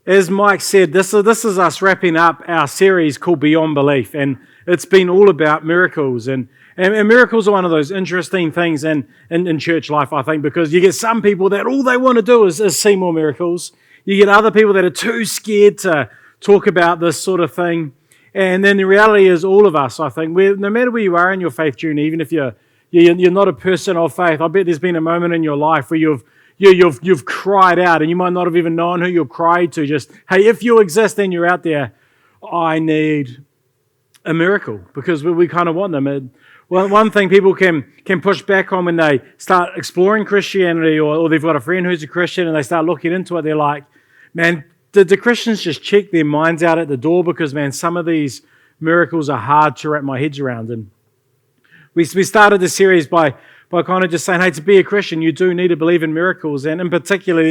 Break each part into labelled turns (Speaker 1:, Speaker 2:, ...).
Speaker 1: As Mike said, this is us wrapping up our series called Beyond Belief, and it's been all about miracles. And miracles are one of those interesting things in church life, I think, because you get some people that all they want to do is see more miracles. You get other people that are too scared to talk about this sort of thing. And then the reality is all of us, I think, no matter where you are in your faith journey, even if you're not a person of faith, I bet there's been a moment in your life where you've cried out, and you might not have even known who you cried to. Just, hey, if you exist and you're out there, I need a miracle, because we kind of want them. Well, one thing people can push back on when they start exploring Christianity, or they've got a friend who's a Christian and they start looking into it, they're like, man, did the Christians just check their minds out at the door? Because, man, some of these miracles are hard to wrap my head around. And we started the series by kind of just saying, hey, to be a Christian, you do need to believe in miracles. And in particular,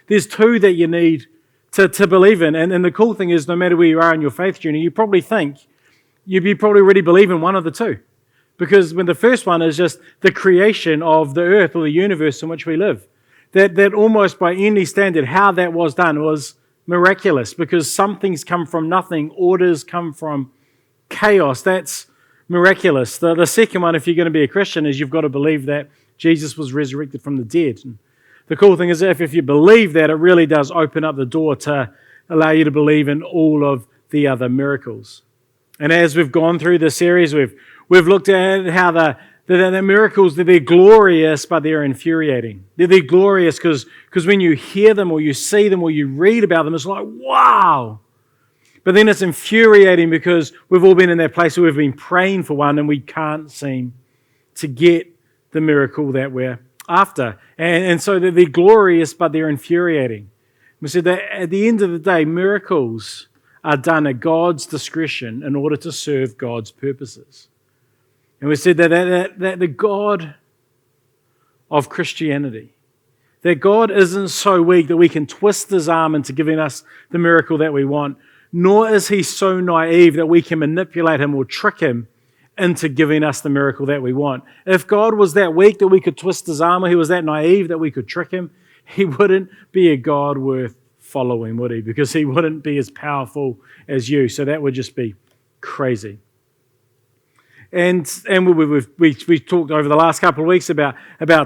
Speaker 1: there's two that you need to believe in. And the cool thing is, no matter where you are in your faith journey, you probably probably already believe in one of the two. Because when the first one is just the creation of the earth or the universe in which we live. That almost by any standard, how that was done was miraculous, because some things come from nothing, orders come from chaos. That's miraculous. The second one, if you're going to be a Christian, is you've got to believe that Jesus was resurrected from the dead. And the cool thing is, if you believe that, it really does open up the door to allow you to believe in all of the other miracles. And as we've gone through this series, we've looked at how the miracles, they're glorious, but they're infuriating. They're glorious because when you hear them or you see them or you read about them, it's like, wow. But then it's infuriating because we've all been in that place where we've been praying for one and we can't seem to get the miracle that we're after. And so they're glorious, but they're infuriating. We said that at the end of the day, miracles are done at God's discretion in order to serve God's purposes. And we said that the God of Christianity, that God isn't so weak that we can twist His arm into giving us the miracle that we want, nor is He so naive that we can manipulate Him or trick Him into giving us the miracle that we want. If God was that weak that we could twist His arm, or He was that naive that we could trick Him, He wouldn't be a God worth following, would He? Because He wouldn't be as powerful as you. So that would just be crazy. And we talked over the last couple of weeks about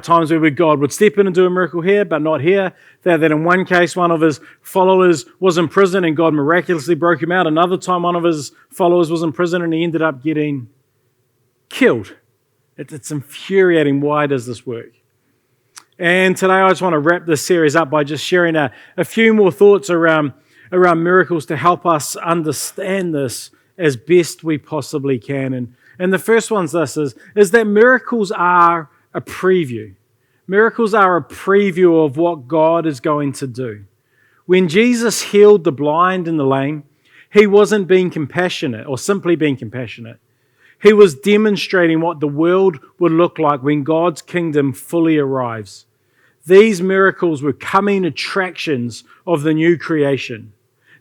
Speaker 1: times where God would step in and do a miracle here, but not here. That in one case, one of His followers was in prison and God miraculously broke him out. Another time, one of His followers was in prison and he ended up getting killed. It's infuriating. Why does this work? And today I just want to wrap this series up by just sharing a few more thoughts around miracles to help us understand this as best we possibly can. And the first one's this, is that miracles are a preview. Miracles are a preview of what God is going to do. When Jesus healed the blind and the lame, He wasn't being compassionate or simply being compassionate. He was demonstrating what the world would look like when God's kingdom fully arrives. These miracles were coming attractions of the new creation.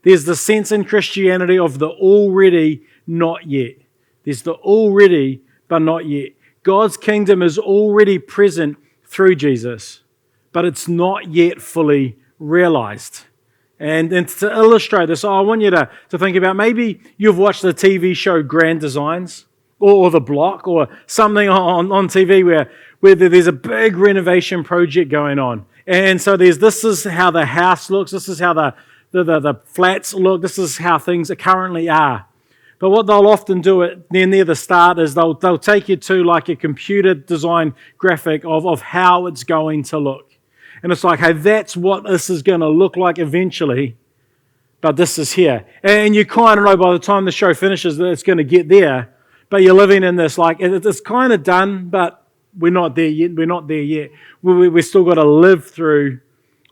Speaker 1: There's the sense in Christianity of the already, not yet. There's the already, but not yet. God's kingdom is already present through Jesus, but it's not yet fully realized. And to illustrate this, I want you to think about, maybe you've watched the TV show Grand Designs, or The Block, or something on TV where there's a big renovation project going on. And so this is how the house looks, this is how the flats look, this is how things currently are. But what they'll often do near the start is they'll take you to like a computer design graphic of how it's going to look. And it's like, hey, that's what this is going to look like eventually, but this is here. And you kind of know by the time the show finishes that it's going to get there, but you're living in this, like, it's kind of done, but we're not there yet. We're not there yet. We've still got to live through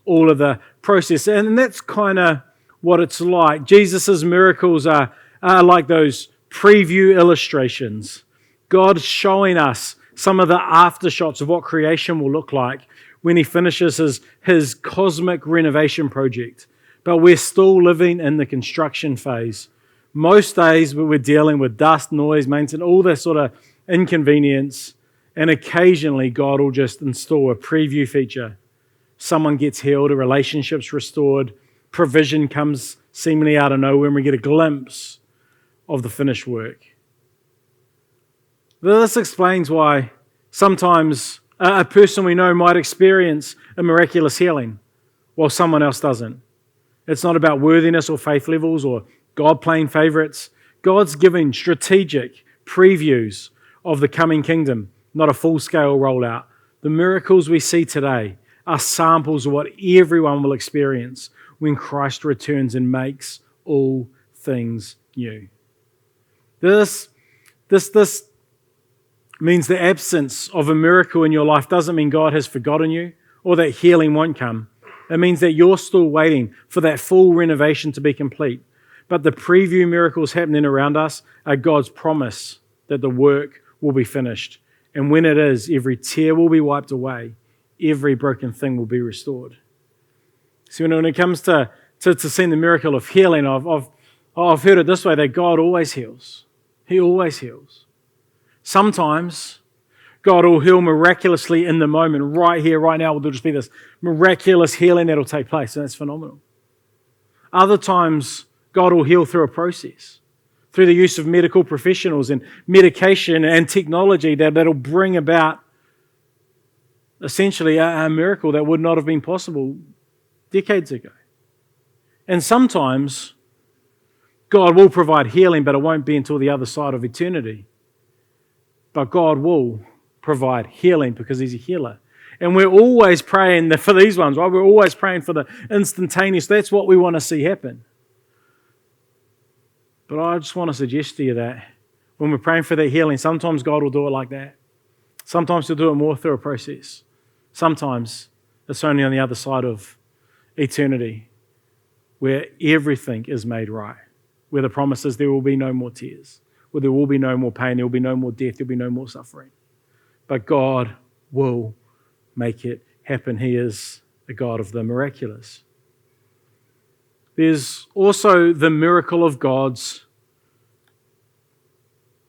Speaker 1: all of the process. And that's kind of what it's like. Jesus' miracles are like those preview illustrations. God showing us some of the aftershots of what creation will look like when He finishes his cosmic renovation project. But we're still living in the construction phase. Most days we're dealing with dust, noise, maintenance, all that sort of inconvenience. And occasionally God will just install a preview feature. Someone gets healed, a relationship's restored, provision comes seemingly out of nowhere and we get a glimpse of the finished work. This explains why sometimes a person we know might experience a miraculous healing while someone else doesn't. It's not about worthiness or faith levels or God playing favorites. God's giving strategic previews of the coming kingdom, not a full-scale rollout. The miracles we see today are samples of what everyone will experience when Christ returns and makes all things new. This means the absence of a miracle in your life doesn't mean God has forgotten you or that healing won't come. It means that you're still waiting for that full renovation to be complete. But the preview miracles happening around us are God's promise that the work will be finished. And when it is, every tear will be wiped away. Every broken thing will be restored. So when it comes to seeing the miracle of healing, I've heard it this way, that God always heals. He always heals. Sometimes God will heal miraculously in the moment, right here, right now. There'll just be this miraculous healing that'll take place, and that's phenomenal. Other times, God will heal through a process, through the use of medical professionals and medication and technology that'll bring about essentially a miracle that would not have been possible decades ago. And sometimes God will provide healing, but it won't be until the other side of eternity. But God will provide healing because He's a healer. And we're always praying for these ones, right? We're always praying for the instantaneous. That's what we want to see happen. But I just want to suggest to you that when we're praying for that healing, sometimes God will do it like that. Sometimes He'll do it more through a process. Sometimes it's only on the other side of eternity where everything is made right, where the promise is there will be no more tears, where there will be no more pain, there will be no more death, there will be no more suffering. But God will make it happen. He is the God of the miraculous. There's also the miracle of God's...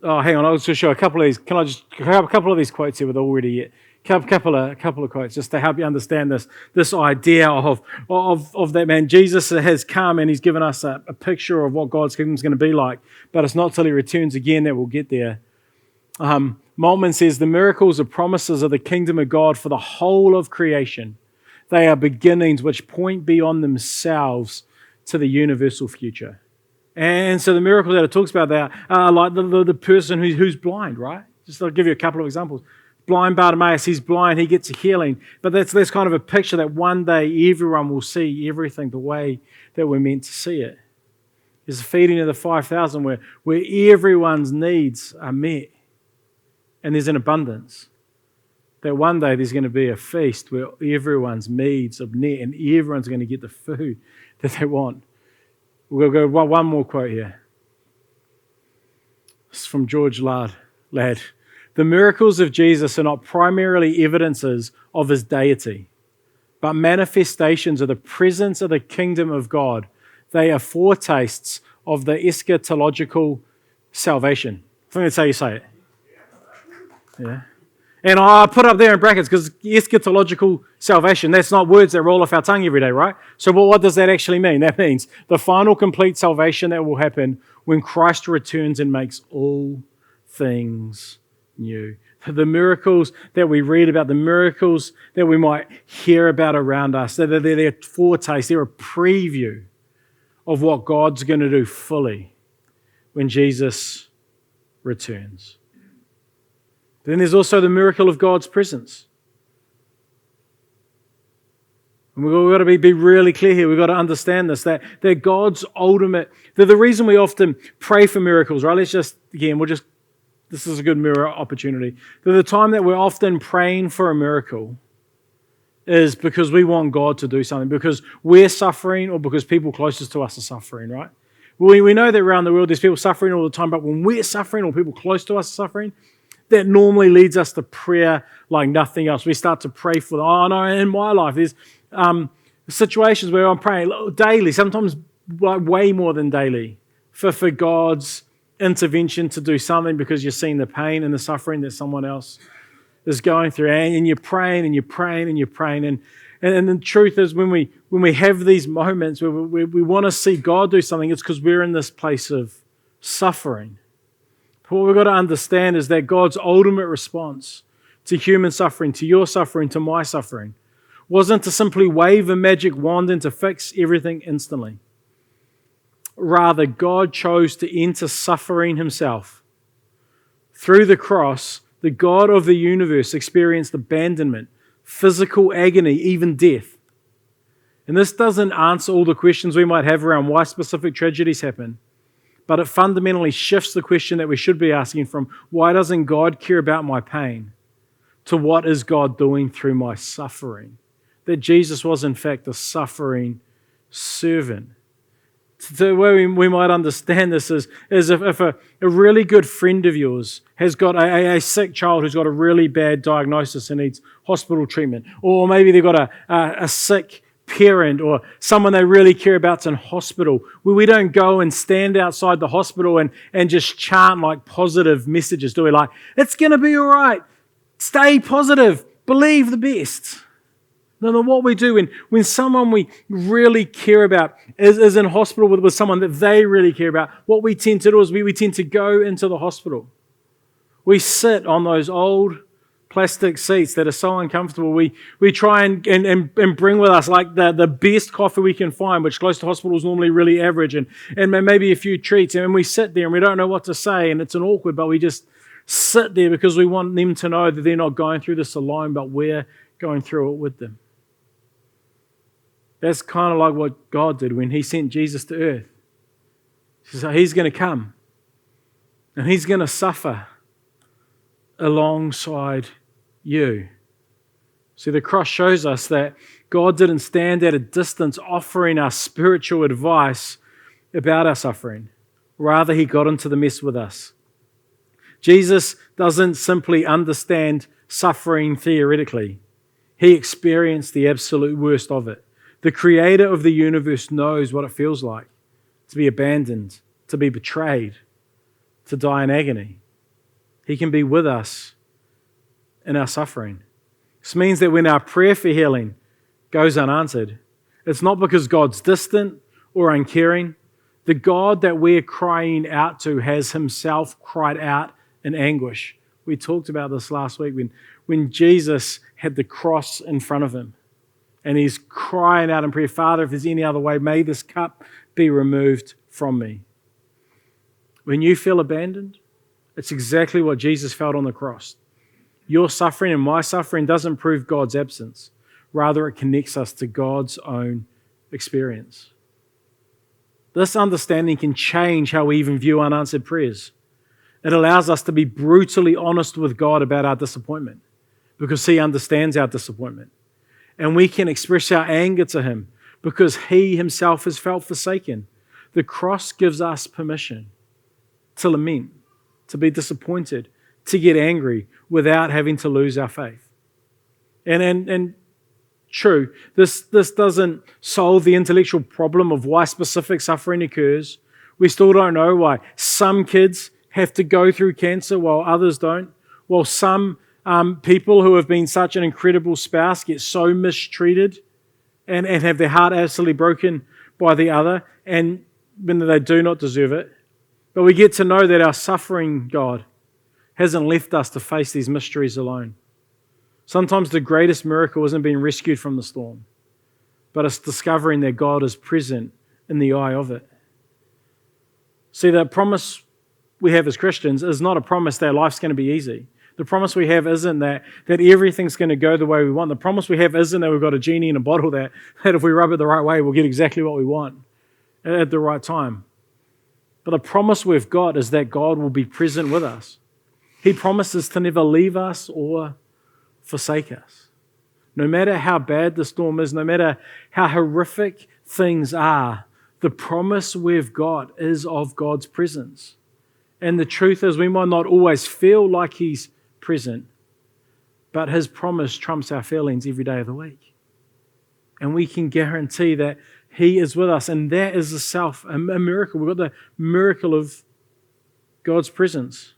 Speaker 1: Oh, hang on, I'll just show a couple of these. Can I just have a couple of these quotes here with already yet? Couple of quotes just to help you understand this idea of that man. Jesus has come and He's given us a picture of what God's kingdom is going to be like, but it's not till He returns again that we'll get there. Moltmann says, the miracles are promises of the kingdom of God for the whole of creation. They are beginnings which point beyond themselves to the universal future. And so the miracles that it talks about there are like the person who's blind, right? Just I'll give you a couple of examples. Blind Bartimaeus, he's blind, he gets a healing. But that's kind of a picture that one day everyone will see everything the way that we're meant to see it. There's a feeding of the 5,000 where everyone's needs are met. And there's an abundance. That one day there's going to be a feast where everyone's needs are met and everyone's going to get the food that they want. We'll go one more quote here. It's from George Ladd. The miracles of Jesus are not primarily evidences of His deity, but manifestations of the presence of the kingdom of God. They are foretastes of the eschatological salvation. I think that's how you say it. Yeah. And I put up there in brackets because eschatological salvation, that's not words that roll off our tongue every day, right? So what does that actually mean? That means the final complete salvation that will happen when Christ returns and makes all things new. The miracles that we read about, the miracles that we might hear about around us, they're a foretaste, they're a preview of what God's going to do fully when Jesus returns. Then there's also the miracle of God's presence. And we've got to be really clear here. We've got to understand this, that God's ultimate... The reason we often pray for miracles, right? This is a good mirror opportunity. The time that we're often praying for a miracle is because we want God to do something, because we're suffering or because people closest to us are suffering, right? We know that around the world there's people suffering all the time, but when we're suffering or people close to us are suffering, that normally leads us to prayer like nothing else. We start to pray for, in my life, there's situations where I'm praying daily, sometimes like way more than daily, for God's intervention to do something because you're seeing the pain and the suffering that someone else is going through. And you're praying and you're praying and you're praying. And the truth is, when we have these moments where we want to see God do something, it's because we're in this place of suffering. What we've got to understand is that God's ultimate response to human suffering, to your suffering, to my suffering, wasn't to simply wave a magic wand and to fix everything instantly. Rather, God chose to enter suffering himself. Through the cross, the God of the universe experienced abandonment, physical agony, even death. And this doesn't answer all the questions we might have around why specific tragedies happen, but it fundamentally shifts the question that we should be asking from why doesn't God care about my pain to what is God doing through my suffering? That Jesus was in fact a suffering servant. The way we might understand this is if a really good friend of yours has got a sick child who's got a really bad diagnosis and needs hospital treatment, or maybe they've got a sick parent or someone they really care about's in hospital, we don't go and stand outside the hospital and just chant like positive messages, do we? Like, it's going to be all right, stay positive, believe the best. No, what we do when someone we really care about is in hospital with someone that they really care about, what we tend to do is we tend to go into the hospital. We sit on those old plastic seats that are so uncomfortable. We try and bring with us like the best coffee we can find, which close to hospital is normally really average, and maybe a few treats. And we sit there and we don't know what to say, and it's an awkward, but we just sit there because we want them to know that they're not going through this alone, but we're going through it with them. That's kind of like what God did when he sent Jesus to earth. So he's going to come and he's going to suffer alongside you. See, the cross shows us that God didn't stand at a distance offering us spiritual advice about our suffering. Rather, he got into the mess with us. Jesus doesn't simply understand suffering theoretically. He experienced the absolute worst of it. The creator of the universe knows what it feels like to be abandoned, to be betrayed, to die in agony. He can be with us in our suffering. This means that when our prayer for healing goes unanswered, it's not because God's distant or uncaring. The God that we're crying out to has himself cried out in anguish. We talked about this last week when Jesus had the cross in front of him. And he's crying out in prayer, Father, if there's any other way, may this cup be removed from me. When you feel abandoned, it's exactly what Jesus felt on the cross. Your suffering and my suffering doesn't prove God's absence. Rather, it connects us to God's own experience. This understanding can change how we even view unanswered prayers. It allows us to be brutally honest with God about our disappointment because he understands our disappointment. And we can express our anger to him because he himself has felt forsaken. The cross gives us permission to lament, to be disappointed, to get angry without having to lose our faith. And true, this doesn't solve the intellectual problem of why specific suffering occurs. We still don't know why some kids have to go through cancer while others don't, while some people who have been such an incredible spouse get so mistreated and have their heart absolutely broken by the other, and when they do not deserve it. But we get to know that our suffering God hasn't left us to face these mysteries alone. Sometimes the greatest miracle isn't being rescued from the storm, but it's discovering that God is present in the eye of it. See, the promise we have as Christians is not a promise that life's going to be easy. The promise we have isn't that everything's going to go the way we want. The promise we have isn't that we've got a genie in a bottle that if we rub it the right way, we'll get exactly what we want at the right time. But the promise we've got is that God will be present with us. He promises to never leave us or forsake us. No matter how bad the storm is, no matter how horrific things are, the promise we've got is of God's presence. And the truth is, we might not always feel like he's present, but his promise trumps our feelings every day of the week. And we can guarantee that he is with us, and that is itself a miracle. We've got the miracle of God's presence.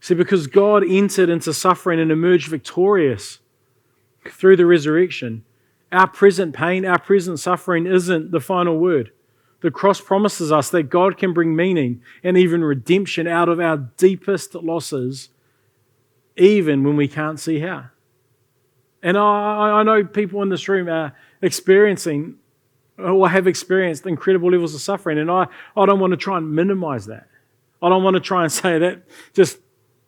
Speaker 1: See, because God entered into suffering and emerged victorious through the resurrection, Our present pain, our present suffering isn't the final word. The cross promises us that God can bring meaning and even redemption out of our deepest losses, even when we can't see how. And I know people in this room are experiencing or have experienced incredible levels of suffering, and I don't want to try and minimize that. I don't want to try and say that just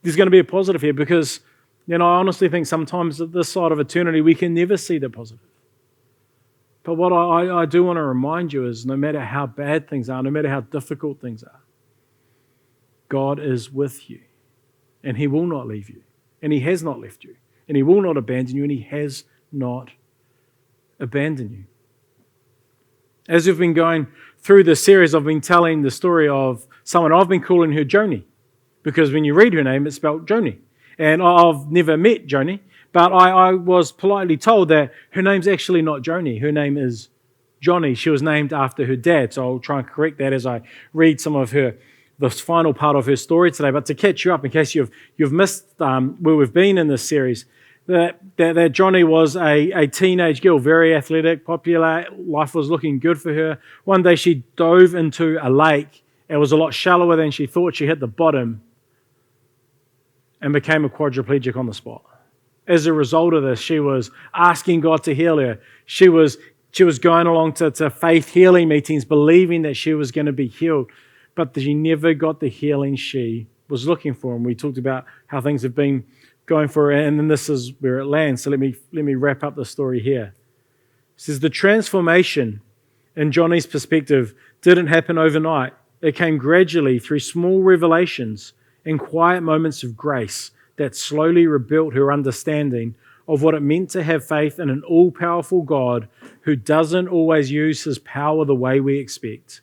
Speaker 1: there's going to be a positive here, because I honestly think sometimes at this side of eternity we can never see the positive. But what I do want to remind you is, no matter how bad things are, no matter how difficult things are, God is with you, and He will not leave you, and He has not left you, and He will not abandon you, and He has not abandoned you. As we've been going through this series, I've been telling the story of someone I've been calling her Joni, because when you read her name, it's spelled Joni. And I've never met Joni, but I was politely told that her name's actually not Joni. Her name is Johnny. She was named after her dad, so I'll try and correct that as I read some of the final part of her story today. But to catch you up, in case you've missed where we've been in this series, that Johnny was a teenage girl, very athletic, popular, life was looking good for her. One day she dove into a lake. It was a lot shallower than she thought. She hit the bottom and became a quadriplegic on the spot. As a result of this, she was asking God to heal her. She was going along to faith healing meetings, believing that she was going to be healed, but she never got the healing she was looking for. And we talked about how things have been going for her, and then this is where it lands. So let me wrap up the story here. It says, the transformation in Johnny's perspective didn't happen overnight. It came gradually through small revelations and quiet moments of grace that slowly rebuilt her understanding of what it meant to have faith in an all-powerful God who doesn't always use His power the way we expect.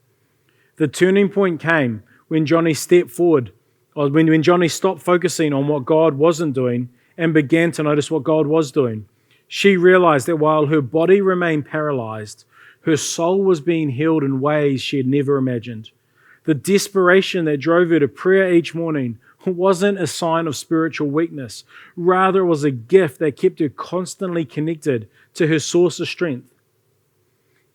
Speaker 1: The turning point came when Johnny stepped forward, or when Johnny stopped focusing on what God wasn't doing and began to notice what God was doing. She realized that while her body remained paralyzed, her soul was being healed in ways she had never imagined. The desperation that drove her to prayer each morning wasn't a sign of spiritual weakness. Rather, it was a gift that kept her constantly connected to her source of strength.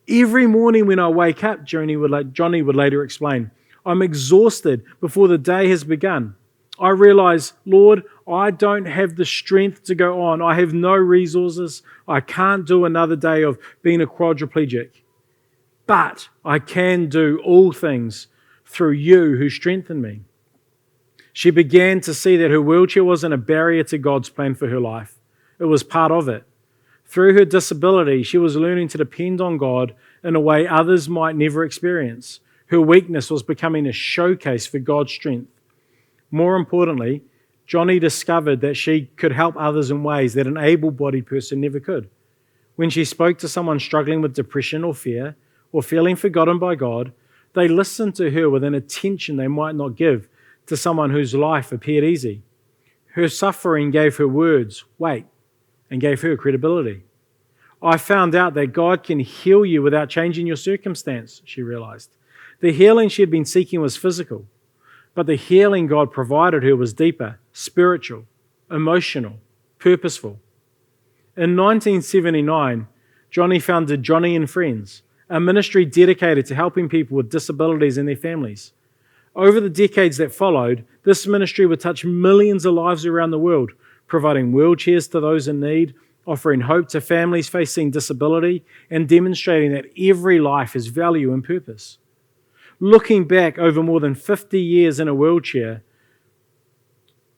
Speaker 1: Every morning when I wake up, Johnny would later explain, I'm exhausted before the day has begun. I realize, Lord, I don't have the strength to go on. I have no resources. I can't do another day of being a quadriplegic. But I can do all things through you who strengthen me. She began to see that her wheelchair wasn't a barrier to God's plan for her life. It was part of it. Through her disability, she was learning to depend on God in a way others might never experience. Her weakness was becoming a showcase for God's strength. More importantly, Johnny discovered that she could help others in ways that an able-bodied person never could. When she spoke to someone struggling with depression or fear, or feeling forgotten by God, they listened to her with an attention they might not give to someone whose life appeared easy. Her suffering gave her words weight and gave her credibility. I found out that God can heal you without changing your circumstance, she realized. The healing she had been seeking was physical, but the healing God provided her was deeper, spiritual, emotional, purposeful. In 1979, Johnny founded Johnny and Friends, a ministry dedicated to helping people with disabilities and their families. Over the decades that followed, this ministry would touch millions of lives around the world, providing wheelchairs to those in need, offering hope to families facing disability, and demonstrating that every life has value and purpose. Looking back over more than 50 years in a wheelchair,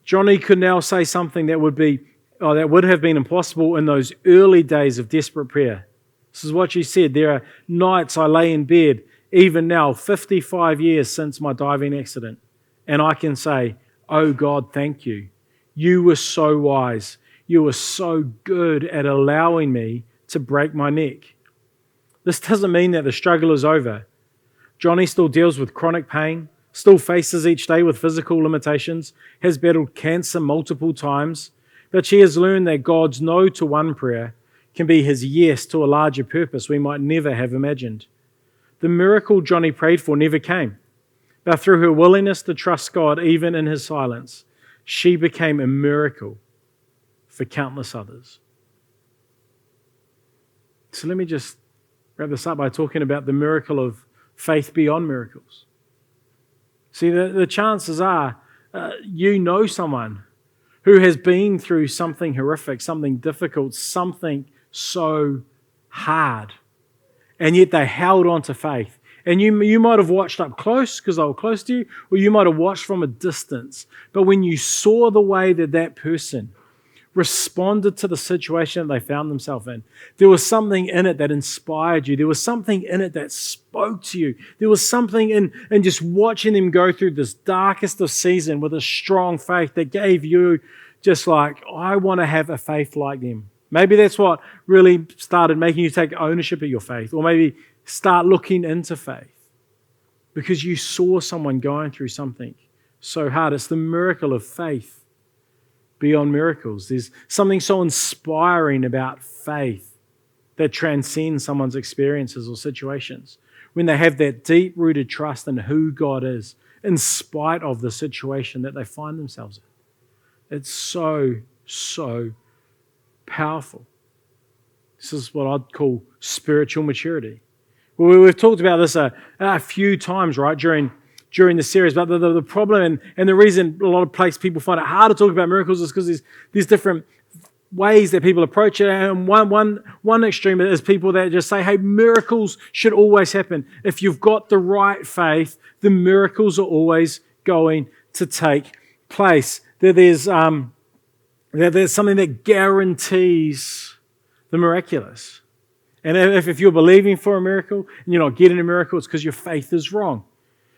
Speaker 1: Johnny could now say something that would have been impossible in those early days of desperate prayer. This is what she said, there are nights I lay in bed, even now, 55 years since my diving accident, and I can say, oh God, thank you. You were so wise. You were so good at allowing me to break my neck. This doesn't mean that the struggle is over. Johnny still deals with chronic pain, still faces each day with physical limitations, has battled cancer multiple times, but she has learned that God's no to one prayer can be His yes to a larger purpose we might never have imagined. The miracle Johnny prayed for never came, but through her willingness to trust God even in His silence, she became a miracle for countless others. So let me just wrap this up by talking about the miracle of faith beyond miracles. See, the chances are you know someone who has been through something horrific, something difficult, something so hard, and yet they held on to faith. And you might have watched up close because they were close to you, or you might have watched from a distance. But when you saw the way that that person responded to the situation that they found themselves in, there was something in it that inspired you. There was something in it that spoke to you. There was something in just watching them go through this darkest of season with a strong faith that gave you just like, I want to have a faith like them. Maybe that's what really started making you take ownership of your faith, or maybe start looking into faith because you saw someone going through something so hard. It's the miracle of faith beyond miracles. There's something so inspiring about faith that transcends someone's experiences or situations when they have that deep-rooted trust in who God is in spite of the situation that they find themselves in. It's so, so powerful. This is what I'd call spiritual maturity. Well, we've talked about this a few times, right, during the series, but the problem and the reason a lot of people find it hard to talk about miracles is because there's different ways that people approach it. And one extreme is people that just say, hey, miracles should always happen. If you've got the right faith, the miracles are always going to take place. There's something that guarantees the miraculous. And if you're believing for a miracle and you're not getting a miracle, it's because your faith is wrong.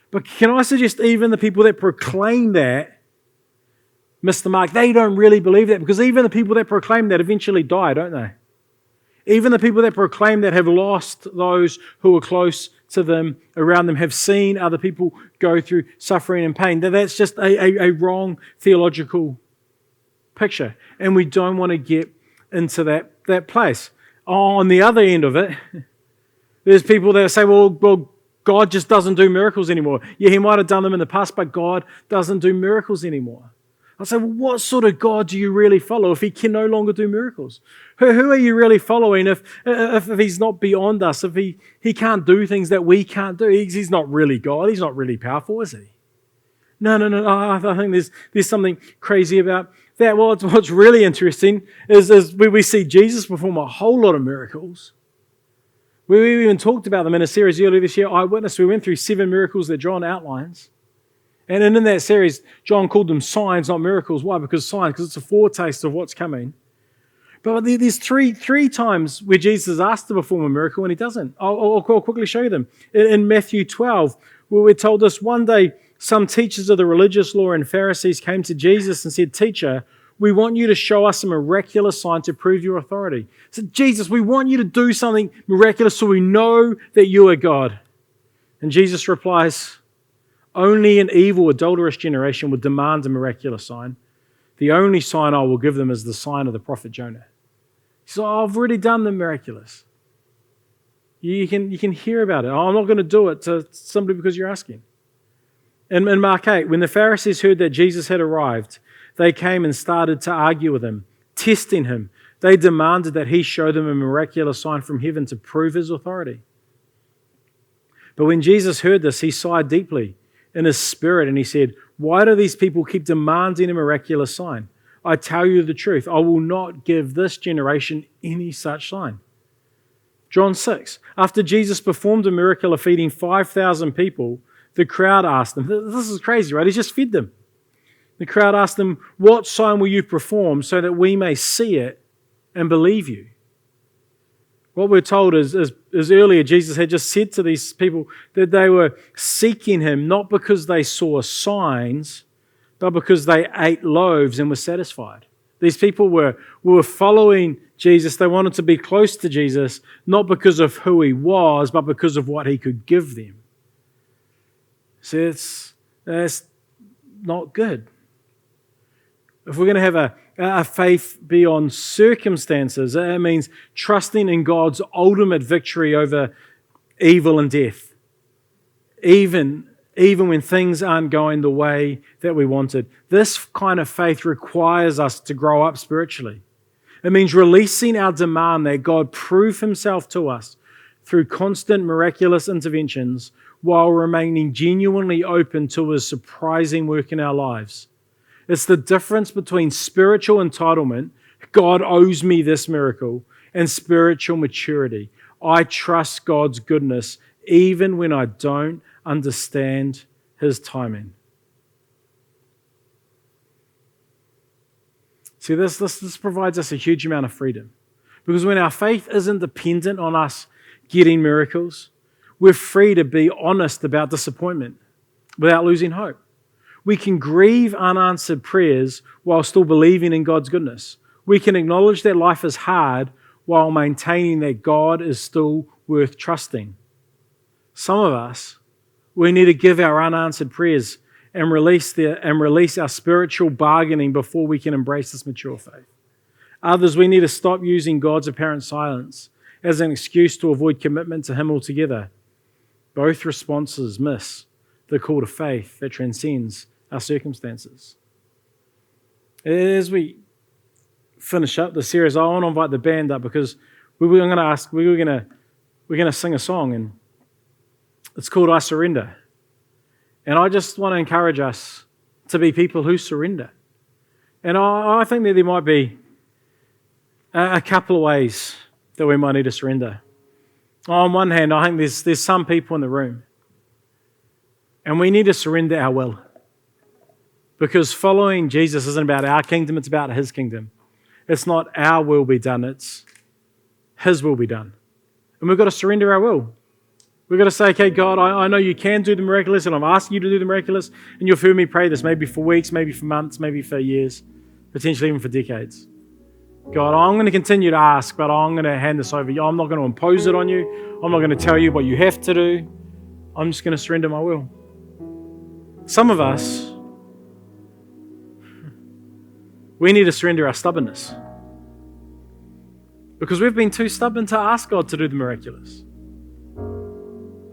Speaker 1: But can I suggest even the people that proclaim that miss the mark? They don't really believe that, because even the people that proclaim that eventually die, don't they? Even the people that proclaim that have lost those who are close to them, around them, have seen other people go through suffering and pain. That's just a wrong theological picture. And we don't want to get into that place. On the other end of it, there's people that say, well, God just doesn't do miracles anymore. Yeah, He might have done them in the past, but God doesn't do miracles anymore. I say, well, what sort of God do you really follow if He can no longer do miracles? Who are you really following if He's not beyond us, if He can't do things that we can't do? He's not really God. He's not really powerful, is He? No. I think there's something crazy about that. Well, what's really interesting is we see Jesus perform a whole lot of miracles. We even talked about them in a series earlier this year, Eyewitness. We went through 7 miracles that John outlines. And in that series, John called them signs, not miracles. Why? Because it's a foretaste of what's coming. But there's three times where Jesus is asked to perform a miracle and He doesn't. I'll quickly show you them. In Matthew 12, where we're told this, one day some teachers of the religious law and Pharisees came to Jesus and said, Teacher, we want you to show us a miraculous sign to prove your authority. So Jesus, we want you to do something miraculous so we know that you are God. And Jesus replies, only an evil, adulterous generation would demand a miraculous sign. The only sign I will give them is the sign of the prophet Jonah. He says, I've already done the miraculous. You can hear about it. I'm not going to do it to somebody because you're asking. In Mark 8, when the Pharisees heard that Jesus had arrived, they came and started to argue with Him, testing Him. They demanded that He show them a miraculous sign from heaven to prove His authority. But when Jesus heard this, He sighed deeply in His spirit and He said, why do these people keep demanding a miraculous sign? I tell you the truth, I will not give this generation any such sign. John 6, after Jesus performed a miracle of feeding 5,000 people, the crowd asked Him, this is crazy, right? He's just fed them. The crowd asked Him, what sign will you perform so that we may see it and believe you? What we're told is earlier Jesus had just said to these people that they were seeking Him not because they saw signs, but because they ate loaves and were satisfied. These people were following Jesus. They wanted to be close to Jesus, not because of who He was, but because of what He could give them. So that's not good. If we're going to have a faith beyond circumstances, it means trusting in God's ultimate victory over evil and death, even when things aren't going the way that we wanted. This kind of faith requires us to grow up spiritually. It means releasing our demand that God prove himself to us through constant miraculous interventions while remaining genuinely open to his surprising work in our lives. It's the difference between spiritual entitlement, God owes me this miracle, and spiritual maturity. I trust God's goodness even when I don't understand his timing. See, this provides us a huge amount of freedom. Because when our faith isn't dependent on us getting miracles, we're free to be honest about disappointment without losing hope. We can grieve unanswered prayers while still believing in God's goodness. We can acknowledge that life is hard while maintaining that God is still worth trusting. Some of us, we need to give our unanswered prayers and release our spiritual bargaining before we can embrace this mature faith. Others, we need to stop using God's apparent silence as an excuse to avoid commitment to him altogether. Both responses miss the call to faith that transcends our circumstances. As we finish up the series, I want to invite the band up because we're going to sing a song, and it's called I Surrender. And I just want to encourage us to be people who surrender. And I think that there might be a couple of ways that we might need to surrender. On one hand, I think there's some people in the room, and we need to surrender our will. Because following Jesus isn't about our kingdom, it's about his kingdom. It's not our will be done, it's his will be done. And we've got to surrender our will. We've got to say, okay, God, I know you can do the miraculous, and I'm asking you to do the miraculous, and you've heard me pray this maybe for weeks, maybe for months, maybe for years, potentially even for decades. God, I'm going to continue to ask, but I'm going to hand this over to you. I'm not going to impose it on you. I'm not going to tell you what you have to do. I'm just going to surrender my will. Some of us, we need to surrender our stubbornness because we've been too stubborn to ask God to do the miraculous.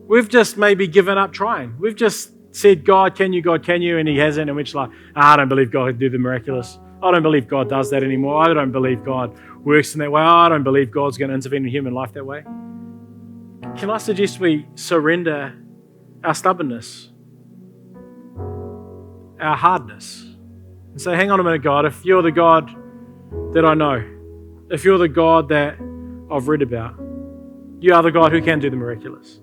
Speaker 1: We've just maybe given up trying. We've just said, God, can you? And he hasn't. And we're just like, I don't believe God can do the miraculous. I don't believe God does that anymore. I don't believe God works in that way. I don't believe God's going to intervene in human life that way. Can I suggest we surrender our stubbornness, our hardness, and say, hang on a minute, God, if you're the God that I know, if you're the God that I've read about, you are the God who can do the miraculous.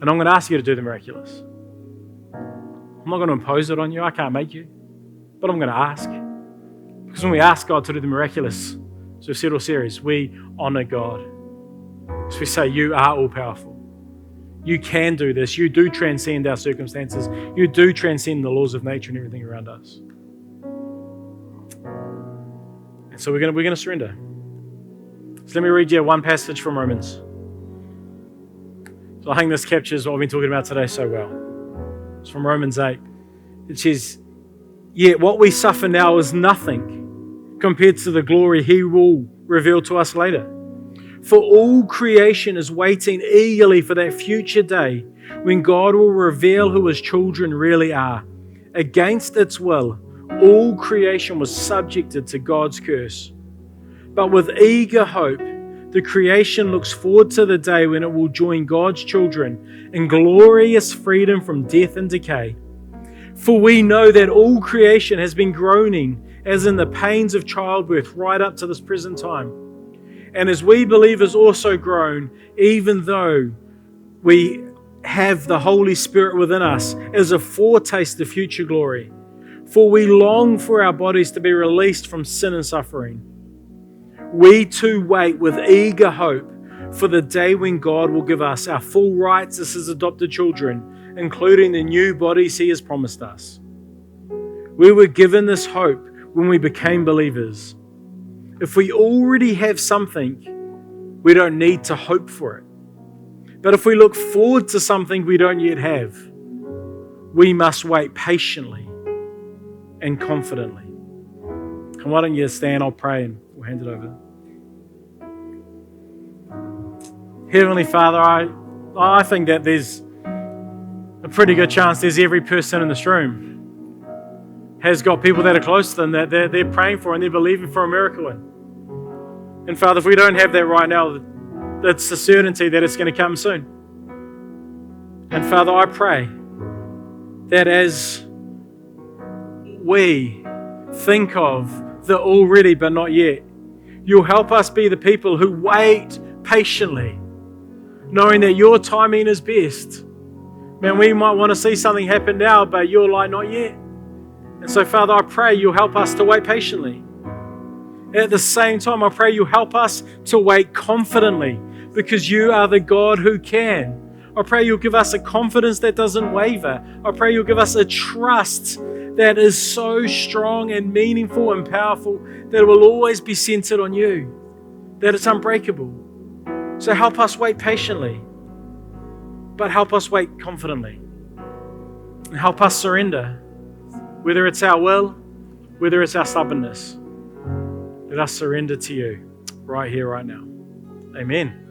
Speaker 1: And I'm going to ask you to do the miraculous. I'm not going to impose it on you. I can't make you. But I'm going to ask. Because when we ask God to do the miraculous, so we've said all series, we honor God. So we say, you are all-powerful. You can do this. You do transcend our circumstances. You do transcend the laws of nature and everything around us. And so we're going to surrender. So let me read you one passage from Romans. So I think this captures what we've been talking about today so well. It's from Romans 8. It says, yet what we suffer now is nothing compared to the glory he will reveal to us later. For all creation is waiting eagerly for that future day when God will reveal who his children really are. Against its will, all creation was subjected to God's curse. But with eager hope, the creation looks forward to the day when it will join God's children in glorious freedom from death and decay. For we know that all creation has been groaning as in the pains of childbirth right up to this present time. And as we believers also groan, even though we have the Holy Spirit within us as a foretaste of future glory. For we long for our bodies to be released from sin and suffering. We too wait with eager hope for the day when God will give us our full rights as his adopted children, including the new bodies he has promised us. We were given this hope when we became believers. If we already have something, we don't need to hope for it. But if we look forward to something we don't yet have, we must wait patiently and confidently. And why don't you stand, I'll pray and we'll hand it over. Heavenly Father, I think that there's a pretty good chance there's every person in this room has got people that are close to them that they're praying for and they're believing for a miracle in. And Father, if we don't have that right now, that's the certainty that it's going to come soon. And Father, I pray that as we think of the already but not yet, you'll help us be the people who wait patiently, knowing that your timing is best. Man, we might want to see something happen now, but you're like, not yet. And so, Father, I pray you'll help us to wait patiently. At the same time, I pray you'll help us to wait confidently, because you are the God who can. I pray you'll give us a confidence that doesn't waver. I pray you'll give us a trust that is so strong and meaningful and powerful that it will always be centered on you, that it's unbreakable. So help us wait patiently, but help us wait confidently. And help us surrender, whether it's our will, whether it's our stubbornness. Let us surrender to you right here, right now. Amen.